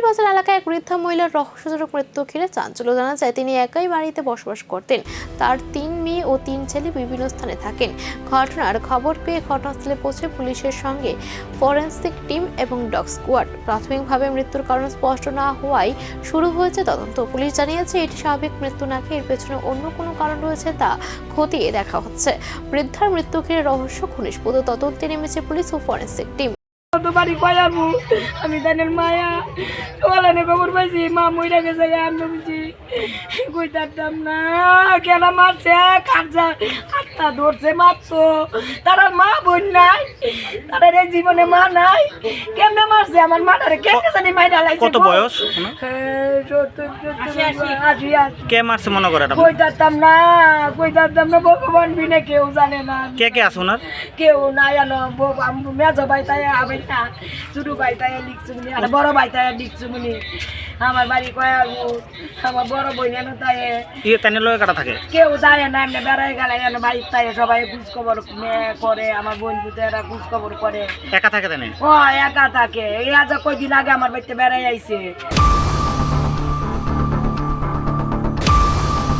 বাজার এলাকায় এক বৃদ্ধা মহিলার রহস্যজনক মৃত্যু ঘিরে চাঞ্চল্য। জানা যায় তিনি একাই বাড়িতে বসবাস করতেন। তার 3 মেয়ে ও 3 ছেলে বিভিন্ন স্থানে থাকেন। ঘটনার খবর পেয়ে ঘটনাস্থলে পৌঁছে পুলিশের সঙ্গে ফরেনসিক টিম এবং ডগ স্কোয়াড। প্রাথমিকভাবে মৃত্যুর কারণ স্পষ্ট না হওয়ায় শুরু হয়েছে তদন্ত। পুলিশ জানিয়েছে এটি স্বাভাবিক মৃত্যু নাকি এর পেছনে অন্য কোনো কারণ রয়েছে তা খতিয়ে দেখা হচ্ছে। বৃদ্ধার মৃত্যু ঘিরে রহস্য ঘনিষ্ঠ তদন্তে নেমেছে পুলিশ ও ফরেনসিক টিম। বাড়ি পাইবো আমি তাদের মায়া ওলানে খবর পাইছি মা মইরা গেছে আমি বুঝি কইতাম না কেন মারছে কাজা আত্মা ধরছে মারছো তারা মা বোন নাই তাদের এই জীবনে মা নাই কেমনে মারছে আমার মাটারে কেমনে জানি মাইরা লাইছে। কত বয়স? কে মারছে মনে করে? কইতাম না ভগবান বিনে কেউ জানে না। কে কে আছে ওনার? কেউ নাই আনো মেজো ভাই তাই আবে না, ছোটো ভাই তাই লিখছো মনি আর বড় ভাই তাই লিখছো মনি। আমার বাড়ি কয়া আমার বড় বই এনো তাই তাই লয়ে কাটা থাকে। কেউ যায় না এমনি বেড়াই গেলে এনে বাড়ির তাই সবাই খোঁজ খবর করে। আমার বন্ধুদেরা খোঁজ খবর করে। একা থাকে তাই? ও একা থাকে। এই আজ কয়দিন আগে আমার বাড়িতে বেড়াই আইছে।